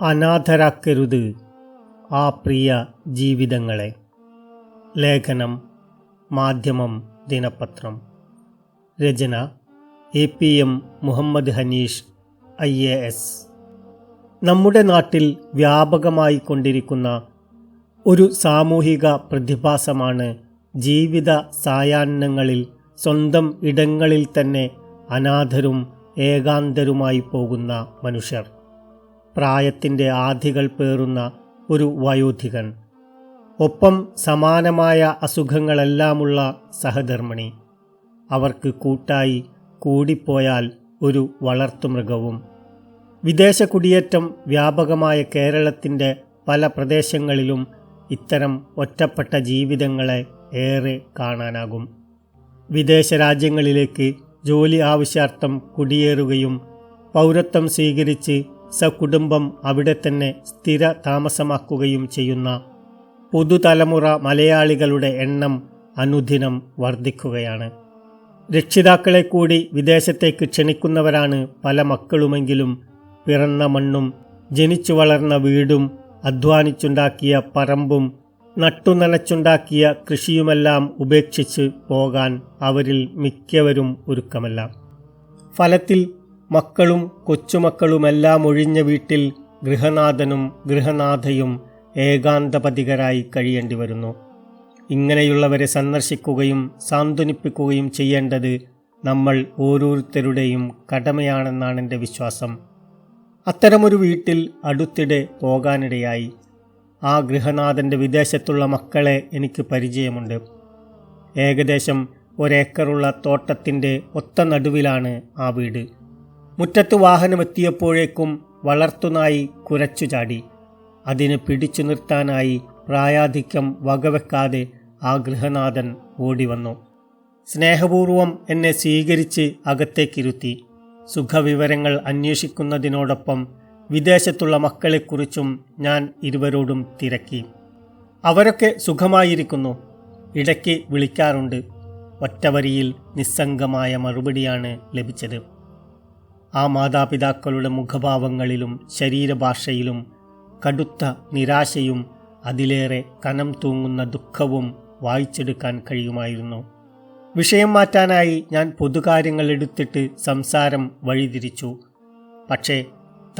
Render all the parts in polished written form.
അനാഥരാക്കരുത് ആ പ്രിയ ജീവിതങ്ങളെ. ലേഖനം മാധ്യമം ദിനപത്രം. രചന APM മുഹമ്മദ് ഹനീഷ് IAS. നമ്മുടെ നാട്ടിൽ വ്യാപകമായി കൊണ്ടിരിക്കുന്ന ഒരു സാമൂഹിക പ്രതിഭാസമാണ് ജീവിത സായാഹ്നങ്ങളിൽ സ്വന്തം ഇടങ്ങളിൽ തന്നെ അനാഥരും ഏകാന്തരുമായി പോകുന്ന മനുഷ്യർ. പ്രായത്തിൻ്റെ ആധികൾ പേറുന്ന ഒരു വയോധികൻ, ഒപ്പം സമാനമായ അസുഖങ്ങളെല്ലാമുള്ള സഹധർമ്മിണി, അവർക്ക് കൂട്ടായി കൂടിപ്പോയാൽ ഒരു വളർത്തുമൃഗവും. വിദേശ കുടിയേറ്റം വ്യാപകമായ കേരളത്തിൻ്റെ പല പ്രദേശങ്ങളിലും ഇത്തരം ഒറ്റപ്പെട്ട ജീവിതങ്ങളെ ഏറെ കാണാനാകും. വിദേശ രാജ്യങ്ങളിലേക്ക് ജോലി ആവശ്യാർത്ഥം കുടിയേറുകയും പൗരത്വം സ്വീകരിച്ച് സകുടുംബം അവിടെ തന്നെ സ്ഥിര താമസമാക്കുകയും ചെയ്യുന്ന പുതുതലമുറ മലയാളികളുടെ എണ്ണം അനുദിനം വർദ്ധിക്കുകയാണ്. രക്ഷിതാക്കളെ കൂടി വിദേശത്തേക്ക് ക്ഷണിക്കുന്നവരാണ് പല മക്കളുമെങ്കിലും പിറന്ന മണ്ണും ജനിച്ചു വളർന്ന വീടും അധ്വാനിച്ചുണ്ടാക്കിയ പറമ്പും നട്ടുനനച്ചുണ്ടാക്കിയ കൃഷിയുമെല്ലാം ഉപേക്ഷിച്ച് പോകാൻ അവരിൽ മിക്കവരും ഒരുക്കമല്ല. ഫലത്തിൽ മക്കളും കൊച്ചുമക്കളുമെല്ലാം ഒഴിഞ്ഞ വീട്ടിൽ ഗൃഹനാഥനും ഗൃഹനാഥയും ഏകാന്തപതികരായി കഴിയേണ്ടി വരുന്നു. ഇങ്ങനെയുള്ളവരെ സന്ദർശിക്കുകയും സാന്ത്വനിപ്പിക്കുകയും ചെയ്യേണ്ടത് നമ്മൾ ഓരോരുത്തരുടെയും കടമയാണെന്നാണ് എൻ്റെ വിശ്വാസം. അത്തരമൊരു വീട്ടിൽ അടുത്തിടെ പോകാനിടയായി. ആ ഗൃഹനാഥൻ്റെ വിദേശത്തുള്ള മക്കളെ എനിക്ക് പരിചയമുണ്ട്. ഏകദേശം 1 ഏക്കറുള്ള തോട്ടത്തിൻ്റെ ഒത്ത നടുവിലാണ് ആ വീട്. മുറ്റത്ത് വാഹനമെത്തിയപ്പോഴേക്കും വളർത്തുനായി കുരച്ചു ചാടി. അതിനെ പിടിച്ചു നിർത്താനായി പ്രായാധിക്യം വകവെക്കാതെ ആ ഗൃഹനാഥൻ ഓടിവന്നു. സ്നേഹപൂർവം എന്നെ സ്വീകരിച്ച് അകത്തേക്കിരുത്തി. സുഖവിവരങ്ങൾ അന്വേഷിക്കുന്നതിനോടൊപ്പം വിദേശത്തുള്ള മക്കളെക്കുറിച്ചും ഞാൻ ഇരുവരോടും തിരക്കി. അവരൊക്കെ സുഖമായിരിക്കുന്നു, ഇടയ്ക്ക് വിളിക്കാറുണ്ട്. ഒറ്റവരിയിൽ നിസ്സംഗമായ മറുപടിയാണ് ലഭിച്ചത്. ആ മാതാപിതാക്കളുടെ മുഖഭാവങ്ങളിലും ശരീരഭാഷയിലും കടുത്ത നിരാശയും അതിലേറെ കനം തൂങ്ങുന്ന ദുഃഖവും വായിച്ചെടുക്കാൻ കഴിയുമായിരുന്നു. വിഷയം മാറ്റാനായി ഞാൻ പൊതുകാര്യങ്ങൾ എടുത്തിട്ട് സംസാരം വഴിതിരിച്ചു. പക്ഷേ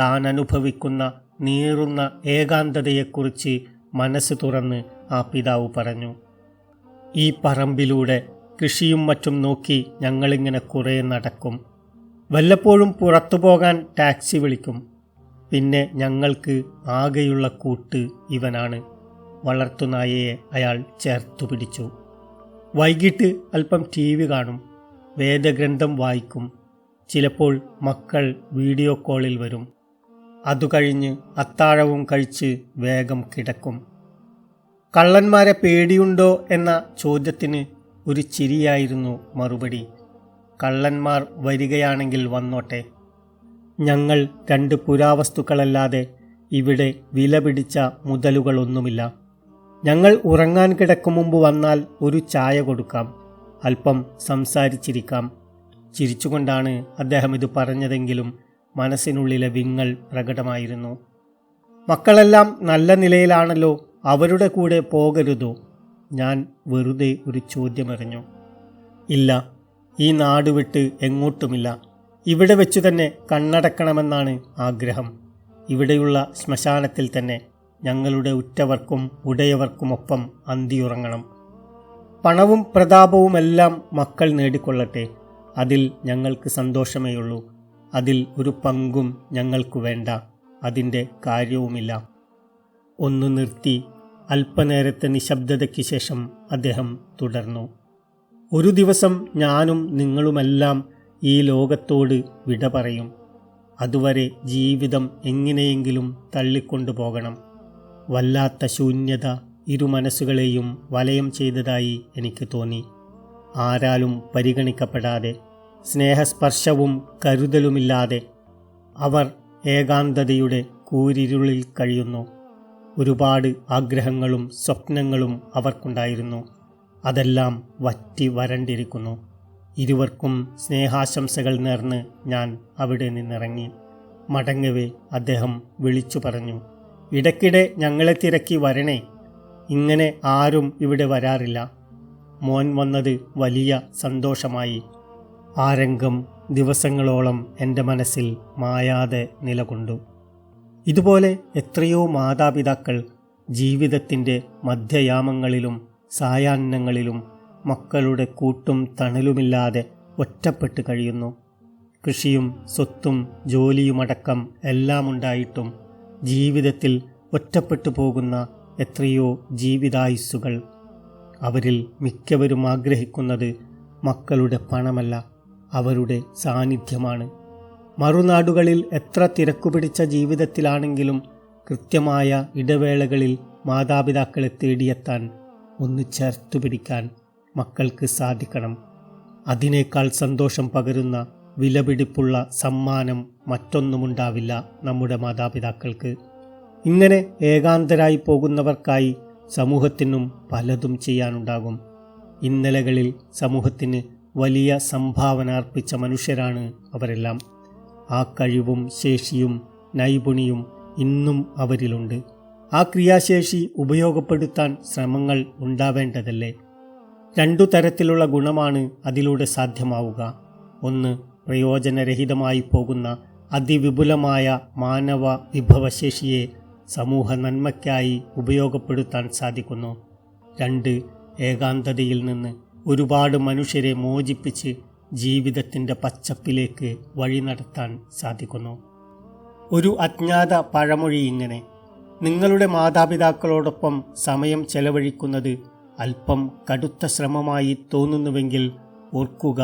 താൻ അനുഭവിക്കുന്ന നീറുന്ന ഏകാന്തതയെക്കുറിച്ച് മനസ്സ് തുറന്ന് ആ പിതാവ് പറഞ്ഞു. ഈ പറമ്പിലൂടെ കൃഷിയും മറ്റും നോക്കി ഞങ്ങളിങ്ങനെ കുറേ നടക്കും. വല്ലപ്പോഴും പുറത്തു പോകാൻ ടാക്സി വിളിക്കും. പിന്നെ ഞങ്ങൾക്ക് ആകെയുള്ള കൂട്ട് ഇവനാണ്. വളർത്തുനായയെ അയാൾ ചേർത്തു പിടിച്ചു. വൈകിട്ട് അല്പം TV കാണും, വേദഗ്രന്ഥം വായിക്കും. ചിലപ്പോൾ മക്കൾ വീഡിയോ കോളിൽ വരും. അതുകഴിഞ്ഞ് അത്താഴവും കഴിച്ച് വേഗം കിടക്കും. കള്ളന്മാരെ പേടിയുണ്ടോ എന്ന ചോദ്യത്തിന് ഒരു ചിരിയായിരുന്നു മറുപടി. കള്ളന്മാർ വരികയാണെങ്കിൽ വന്നോട്ടെ, ഞങ്ങൾ 2 പുരാവസ്തുക്കളല്ലാതെ ഇവിടെ വില പിടിച്ച മുതലുകളൊന്നുമില്ല. ഞങ്ങൾ ഉറങ്ങാൻ കിടക്കും മുമ്പ് വന്നാൽ ഒരു ചായ കൊടുക്കാം, അല്പം സംസാരിച്ചിരിക്കാം. ചിരിച്ചുകൊണ്ടാണ് അദ്ദേഹം ഇത് പറഞ്ഞതെങ്കിലും മനസ്സിനുള്ളിലെ വിങ്ങൽ പ്രകടമായിരുന്നു. മക്കളെല്ലാം നല്ല നിലയിലാണല്ലോ, അവരുടെ കൂടെ പോകരുതോ? ഞാൻ വെറുതെ ഒരു ചോദ്യമെറിഞ്ഞു. ഇല്ല, ഈ നാട് വിട്ട് എങ്ങോട്ടുമില്ല. ഇവിടെ വെച്ചു തന്നെ കണ്ണടക്കണമെന്നാണ് ആഗ്രഹം. ഇവിടെയുള്ള ശ്മശാനത്തിൽ തന്നെ ഞങ്ങളുടെ ഉറ്റവർക്കും ഉടയവർക്കുമൊപ്പം അന്തിയുറങ്ങണം. പണവും പ്രതാപവുമെല്ലാം മക്കൾ നേടിക്കൊള്ളട്ടെ, അതിൽ ഞങ്ങൾക്ക് സന്തോഷമേയുള്ളൂ. അതിൽ ഒരു പങ്കും ഞങ്ങൾക്ക് വേണ്ട, അതിൻ്റെ കാര്യവുമില്ല. ഒന്ന് നിർത്തി അല്പനേരത്തെ നിശബ്ദതയ്ക്ക് ശേഷം അദ്ദേഹം തുടർന്നു. ഒരു ദിവസം ഞാനും നിങ്ങളുമെല്ലാം ഈ ലോകത്തോട് വിട പറയും. അതുവരെ ജീവിതം എങ്ങനെയെങ്കിലും തള്ളിക്കൊണ്ടു പോകണം. വല്ലാത്ത ശൂന്യത ഇരുമനസ്സുകളെയും വലയം ചെയ്തതായി എനിക്ക് തോന്നി. ആരാലും പരിഗണിക്കപ്പെടാതെ, സ്നേഹസ്പർശവും കരുതലുമില്ലാതെ അവർ ഏകാന്തതയുടെ കൂരിരുളിൽ കഴിയുന്നു. ഒരുപാട് ആഗ്രഹങ്ങളും സ്വപ്നങ്ങളും അവർക്കുണ്ടായിരുന്നു. അതെല്ലാം വറ്റി വരണ്ടിരിക്കുന്നു. ഇരുവർക്കും സ്നേഹാശംസകൾ നേർന്ന് ഞാൻ അവിടെ നിന്നിറങ്ങി. മടങ്ങവേ അദ്ദേഹം വിളിച്ചു പറഞ്ഞു, ഇടയ്ക്കിടെ ഞങ്ങളെ തിരക്കി വരണേ, ഇങ്ങനെ ആരും ഇവിടെ വരാറില്ല. മോൻ വന്നത് വലിയ സന്തോഷമായി. ആ രംഗം ദിവസങ്ങളോളം എൻ്റെ മനസ്സിൽ മായാതെ നിലകൊണ്ടു. ഇതുപോലെ എത്രയോ മാതാപിതാക്കൾ ജീവിതത്തിൻ്റെ മധ്യയാമങ്ങളിലും സായാഹ്നങ്ങളിലും മക്കളുടെ കൂട്ടും തണലുമില്ലാതെ ഒറ്റപ്പെട്ട് കഴിയുന്നു. കൃഷിയും സ്വത്തും ജോലിയുമടക്കം എല്ലാമുണ്ടായിട്ടും ജീവിതത്തിൽ ഒറ്റപ്പെട്ടു പോകുന്ന എത്രയോ ജീവിതായുസ്സുകൾ. അവരിൽ മിക്കവരും ആഗ്രഹിക്കുന്നത് മക്കളുടെ പണമല്ല, അവരുടെ സാന്നിധ്യമാണ്. മറുനാടുകളിൽ എത്ര തിരക്കുപിടിച്ച ജീവിതത്തിലാണെങ്കിലും കൃത്യമായ ഇടവേളകളിൽ മാതാപിതാക്കളെ തേടിയെത്താൻ, ഒന്ന് ചേർത്തുപിടിക്കാൻ മക്കൾക്ക് സാധിക്കണം. അതിനേക്കാൾ സന്തോഷം പകരുന്ന വിലപിടിപ്പുള്ള സമ്മാനം മറ്റൊന്നുമുണ്ടാവില്ല നമ്മുടെ മാതാപിതാക്കൾക്ക്. ഇങ്ങനെ ഏകാന്തരായി പോകുന്നവർക്കായി സമൂഹത്തിനും പലതും ചെയ്യാനുണ്ടാകും. ഇന്നലകളിൽ സമൂഹത്തിന് വലിയ സംഭാവന അർപ്പിച്ച മനുഷ്യരാണ് അവരെല്ലാം. ആ കഴിവും ശേഷിയും നൈപുണിയും ഇന്നും അവരിലുണ്ട്. ആ ക്രിയാശേഷി ഉപയോഗപ്പെടുത്താൻ ശ്രമങ്ങൾ ഉണ്ടാവേണ്ടതല്ലേ? 2 തരത്തിലുള്ള ഗുണമാണ് അതിലൂടെ സാധ്യമാവുക. ഒന്ന്, പ്രയോജനരഹിതമായി പോകുന്ന അതിവിപുലമായ മാനവ വിഭവശേഷിയെ സമൂഹ നന്മയ്ക്കായി ഉപയോഗപ്പെടുത്താൻ സാധിക്കുന്നു. 2, ഏകാന്തതയിൽ നിന്ന് ഒരുപാട് മനുഷ്യരെ മോചിപ്പിച്ച് ജീവിതത്തിൻ്റെ പച്ചപ്പിലേക്ക് വഴി നടത്താൻ സാധിക്കുന്നു. ഒരു അജ്ഞാത പഴമൊഴി ഇങ്ങനെ: നിങ്ങളുടെ മാതാപിതാക്കളോടൊപ്പം സമയം ചെലവഴിക്കുന്നത് അല്പം കടുത്ത ശ്രമമായി തോന്നുന്നുവെങ്കിൽ ഓർക്കുക,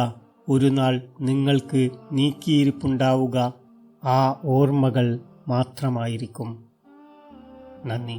ഒരു നാൾ നിങ്ങൾക്ക് നീക്കിയിരിപ്പുണ്ടാവുക ആ ഓർമ്മകൾ മാത്രമായിരിക്കും. നന്ദി.